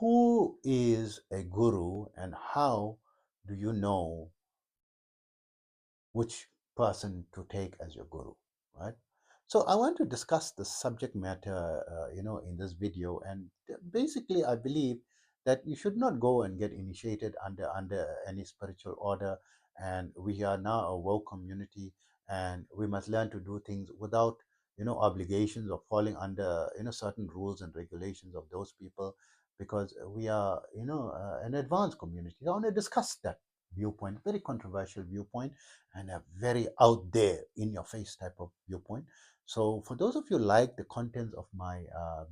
Who is a guru and how do you know which person to take as your guru, right? So I want to discuss the subject matter, in this video. And basically, I believe that you should not go and get initiated under any spiritual order. And we are now a woke community, and we must learn to do things without, obligations or falling under, certain rules and regulations of those people, because we are, an advanced community. I want to discuss that viewpoint, very controversial viewpoint, and a very out there, in your face type of viewpoint. So for those of you like the contents of my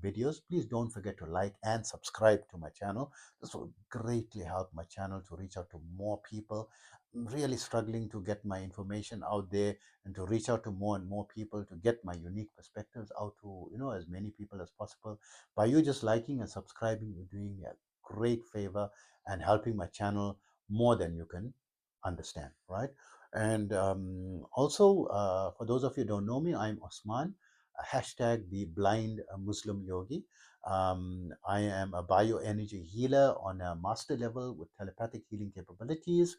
videos, please don't forget to like and subscribe to my channel. This will greatly help my channel to reach out to more people. I'm really struggling to get my information out there and to reach out to more and more people, to get my unique perspectives out to, as many people as possible. By you just liking and subscribing, you're doing me a great favor and helping my channel more than you can understand, right? And also, for those of you who don't know me, I'm Osman, hashtag the blind Muslim yogi. I am a bioenergy healer on a master level with telepathic healing capabilities,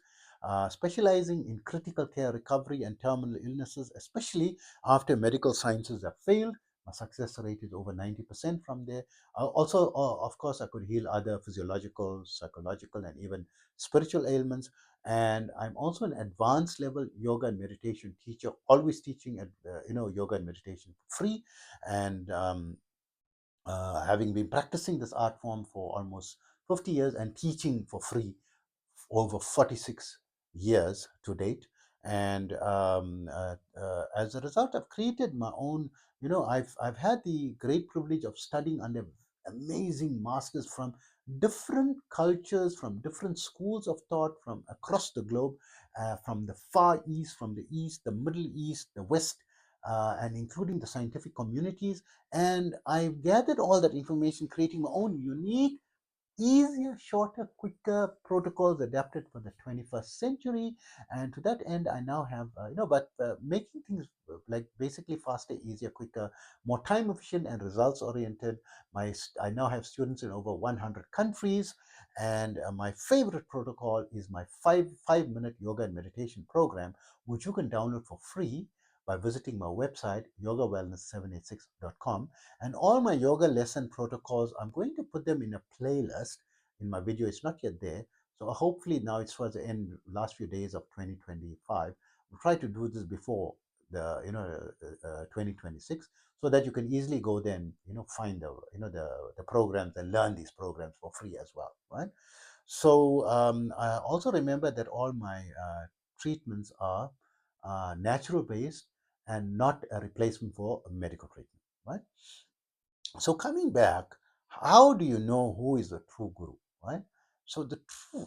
specializing in critical care recovery and terminal illnesses, especially after medical sciences have failed. My success rate is over 90% from there. Also, of course, I could heal other physiological, psychological, and even spiritual ailments. And I'm also an advanced level yoga and meditation teacher, always teaching at yoga and meditation for free. And having been practicing this art form for almost 50 years and teaching for free over 46 years to date. And as a result, I've created my own, I've had the great privilege of studying under amazing masters from different cultures, from different schools of thought from across the globe, from the Far East, from the East, the Middle East, the West, and including the scientific communities. And I've gathered all that information, creating my own unique, easier, shorter, quicker protocols adapted for the 21st century. And to that end, I now have, but making things like basically faster, easier, quicker, more time efficient, and results oriented. I now have students in over 100 countries. And my favorite protocol is my five-minute yoga and meditation program, which you can download for free by visiting my website, yogawellness786.com. And all my yoga lesson protocols, I'm going to put them in a playlist in my video. It's not yet there. So hopefully now it's towards the end, last few days of 2025. We'll try to do this before the 2026, so that you can easily go there and find the programs and learn these programs for free as well, right? So I also remember that all my treatments are natural based and not a replacement for a medical treatment, right? So coming back, how do you know who is a true guru, right? So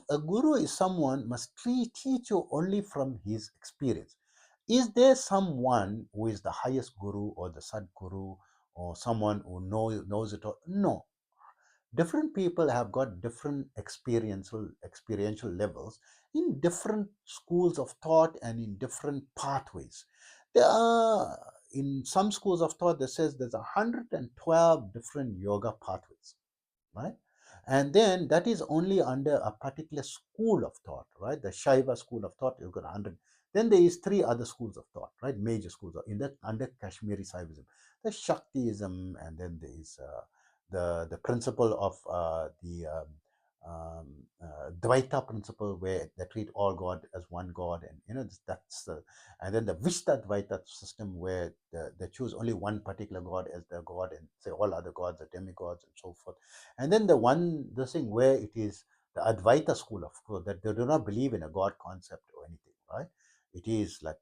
a guru is someone must teach you only from his experience. Is there someone who is the highest guru or the Sadguru or someone who knows it all? No. Different people have got different experiential levels in different schools of thought and in different pathways. There are, in some schools of thought, that says there's 112 different yoga pathways, right? And then that is only under a particular school of thought, right? The Shaiva school of thought, you've got 100. Then there is three other schools of thought, right? Major schools in that under Kashmiri Shaivism. There's Shaktiism, and then there is the principle of the Dvaita principle, where they treat all God as one God, and that's and then the Vishta Dvaita system, where they choose only one particular God as their God, and say all other gods are demigods and so forth. And then the thing where it is the Advaita school of thought, that they do not believe in a God concept or anything, right? It is like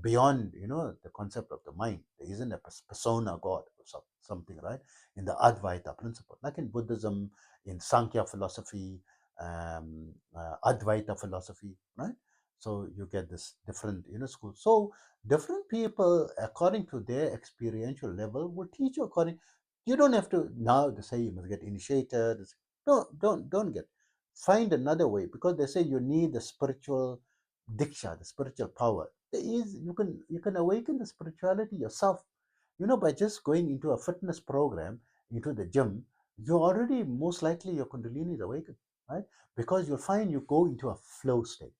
beyond, the concept of the mind. There isn't a persona God or something, right? In the Advaita principle, like in Buddhism, in Sankhya philosophy, Advaita philosophy, right? So you get this different, schools. So different people, according to their experiential level, will teach you according. You don't have to now to say you must get initiated. Don't get. Find another way, because they say you need the spiritual diksha, the spiritual power. There is you can awaken the spirituality yourself, by just going into a fitness program, into the gym, you're already most likely your Kundalini is awakened, right? Because you'll find you go into a flow state.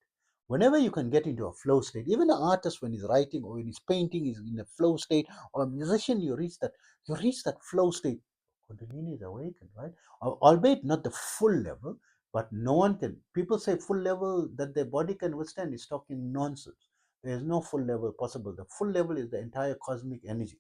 Whenever you can get into a flow state, even an artist when he's writing or when he's painting is in a flow state, or a musician, you reach that flow state. Kundalini is awakened, right? Albeit not the full level, but no one can. People say full level that their body can withstand is talking nonsense. There is no full level possible. The full level is the entire cosmic energy.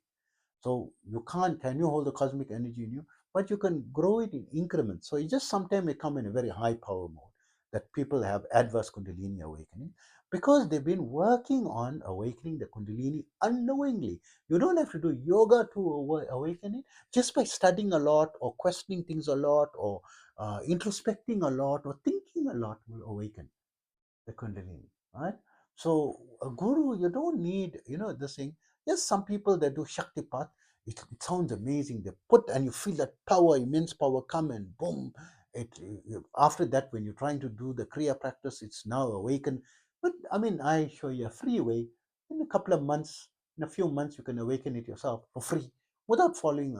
So you can you hold the cosmic energy in you, but you can grow it in increments. So it just sometimes may come in a very high power mode that people have adverse Kundalini awakening because they've been working on awakening the Kundalini unknowingly. You don't have to do yoga to awaken it. Just by studying a lot or questioning things a lot or introspecting a lot or thinking a lot will awaken the Kundalini, right? So a guru, you don't need, this thing. Yes, some people that do Shakti Path, it sounds amazing. They put and you feel that power, immense power come and boom. After that, when you're trying to do the Kriya practice, it's now awakened. But I mean, I show you a free way. In a couple of months, in a few months, you can awaken it yourself for free without falling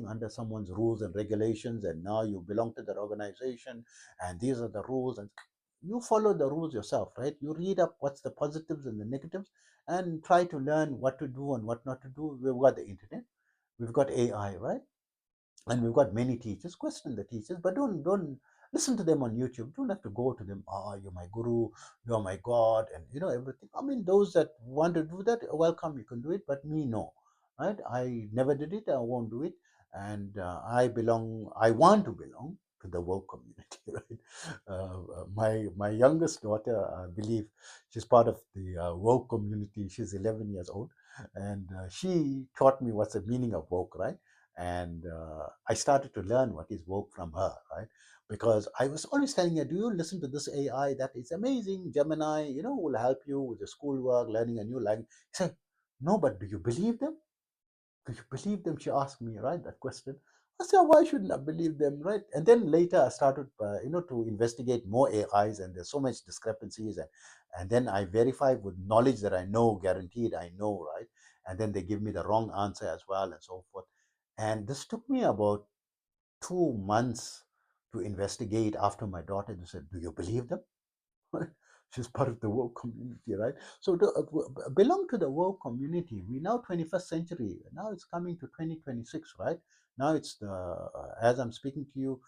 under someone's rules and regulations. And now you belong to that organization, and these are the rules. And you follow the rules yourself, right? You read up what's the positives and the negatives and try to learn what to do and what not to do. We've got the internet, we've got AI, right? And we've got many teachers. Question the teachers, but don't listen to them on YouTube. Don't have to go to them. You're my guru, you're my god, and everything. I mean, those that want to do that, welcome, you can do it, but me, no, right? I never did it, I won't do it. And I want to belong to the woke community, right? My youngest daughter, I believe she's part of the woke community. She's 11 years old, and she taught me what's the meaning of woke, right? And I started to learn what is woke from her, right? Because I was always telling her, do you listen to this AI? That is amazing. Gemini, will help you with the schoolwork, learning a new language. She said, no, but do you believe them? Do you believe them? She asked me, right, that question. I said, why shouldn't I believe them, right? And then later I started, to investigate more AIs, and there's so much discrepancies, and then I verify with knowledge that I know, guaranteed I know, right? And then they give me the wrong answer as well, and so forth. And this took me about 2 months to investigate after my daughter just said, do you believe them? She's part of the woke community, right? So to belong to the woke community, we now 21st century. Now it's coming to 2026, right? Now it's as I'm speaking to you,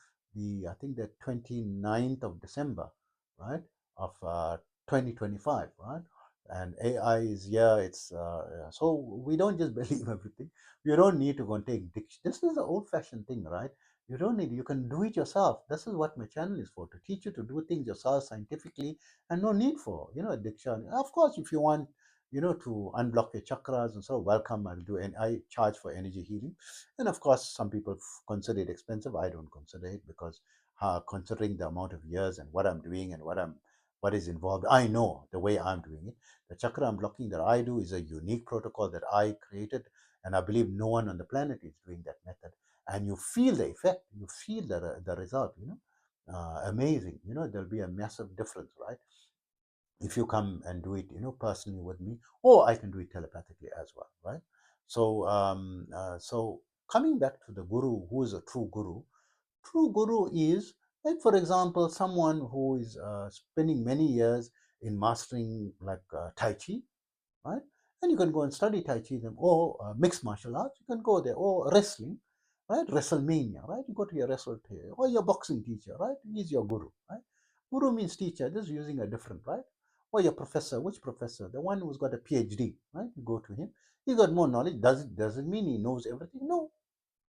I think the 29th of December, right, of 2025, right? And AI is here. So we don't just believe everything. You don't need to go and take diction. This is an old-fashioned thing, right? You don't need, you can do it yourself. This is what my channel is for, to teach you to do things yourself scientifically, and no need for, addiction. Of course, if you want, to unblock your chakras and so, welcome, I'll do, and I charge for energy healing. And of course, some people consider it expensive. I don't consider it because considering the amount of years and what I'm doing and what is involved, I know the way I'm doing it. The chakra unblocking that I do is a unique protocol that I created, and I believe no one on the planet is doing that method. And you feel the effect, you feel the result, amazing. There'll be a massive difference, right? If you come and do it, personally with me, or I can do it telepathically as well, right? So coming back to the guru, who is a true guru? True guru is, like, for example, someone who is spending many years in mastering, like, Tai Chi, right? And you can go and study Tai Chi them, or mixed martial arts. You can go there, or wrestling, right? WrestleMania, right? You go to your wrestle player, or your boxing teacher, right? He's your guru, right? Guru means teacher. This is using a different, right? Or your professor. Which professor? The one who's got a PhD, right? You go to him. He got more knowledge. Does it mean he knows everything? No,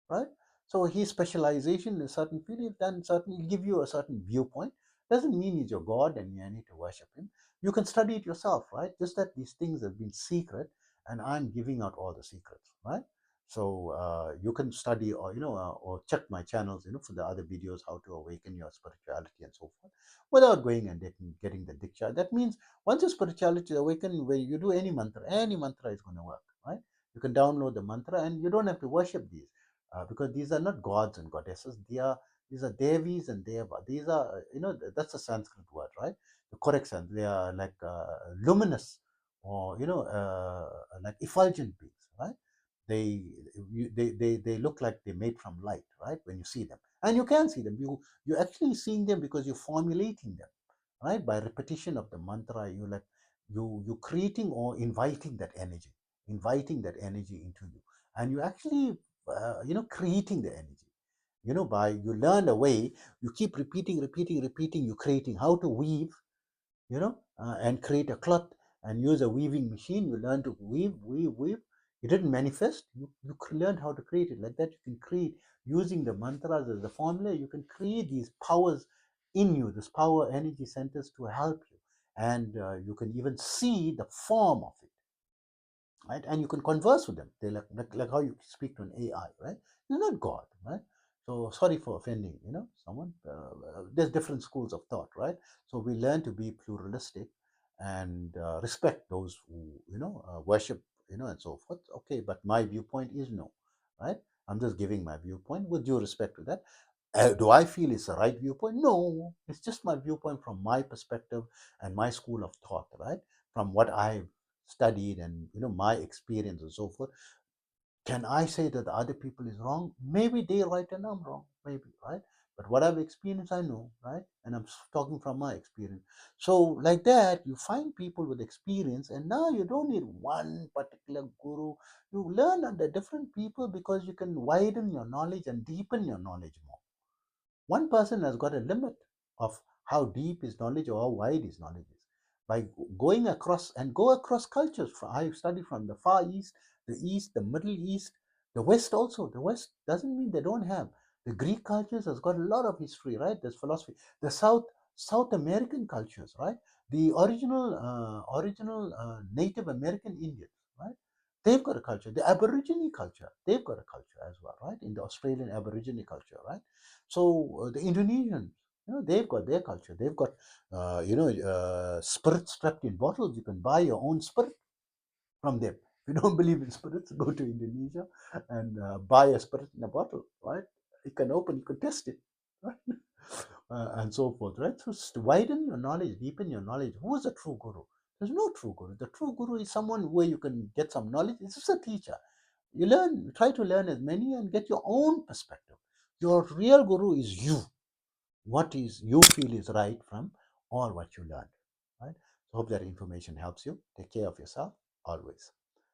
right? So his specialization in a certain field, then certainly give you a certain viewpoint. Doesn't mean he's your God and you need to worship him. You can study it yourself, right? Just that these things have been secret, and I'm giving out all the secrets, right? So you can study, or or check my channels, for the other videos, how to awaken your spirituality and so forth, without going and getting the diksha. That means once your spirituality is awakened, when you do any mantra is going to work, right? You can download the mantra, and you don't have to worship these, because these are not gods and goddesses. These are devis and deva. These are, that's a Sanskrit word, right? The correct sense. They are like luminous, or like effulgent beings, right? They they look like they're made from light, right? When you see them, And you can see them. You're actually seeing them because you're formulating them, right? By repetition of the mantra, you're creating or inviting that energy into you, and you actually creating the energy. By you learn a way, you keep repeating. You're creating how to weave, and create a cloth and use a weaving machine. You learn to weave. You didn't manifest. You learned how to create it. Like that, you can create using the mantras as the formula. You can create these powers in you, this power energy centers to help you, and you can even see the form of it, right? And you can converse with them. They're like how you speak to an AI, right? You're not God, right? So sorry for offending, someone. There's different schools of thought, right? So we learn to be pluralistic and respect those who, worship, and so forth. Okay, but my viewpoint is no, right? I'm just giving my viewpoint with due respect to that. Do I feel it's the right viewpoint? No, it's just my viewpoint from my perspective and my school of thought, right? From what I've studied and my experience and so forth. Can I say that the other people is wrong? Maybe they're right and I'm wrong, maybe, right? But what I've experienced, I know, right? And I'm talking from my experience. So like that, you find people with experience, and now you don't need one particular guru. You learn under different people because you can widen your knowledge and deepen your knowledge more. One person has got a limit of how deep his knowledge or how wide his knowledge is. By going across and go across cultures, I study from the Far East, the Middle East, the West also. The West doesn't mean they don't have. The Greek cultures has got a lot of history, right? There's philosophy. The South American cultures, right? The original Native American Indians, right? They've got a culture. The Aborigine culture, they've got a culture as well, right? In the Australian Aborigine culture, right? So the Indonesians, they've got their culture. They've got, spirits trapped in bottles. You can buy your own spirit from them. If you don't believe in spirits, go to Indonesia and buy a spirit in a bottle, right? You can open, you can test it, right? And so forth, right? So widen your knowledge, deepen your knowledge. Who is a true guru? There's no true guru. The true guru is someone where you can get some knowledge. It's just a teacher. You learn, try to learn as many and get your own perspective. Your real guru is you. What is you feel is right from all what you learned, right? So hope that information helps you. Take care of yourself always.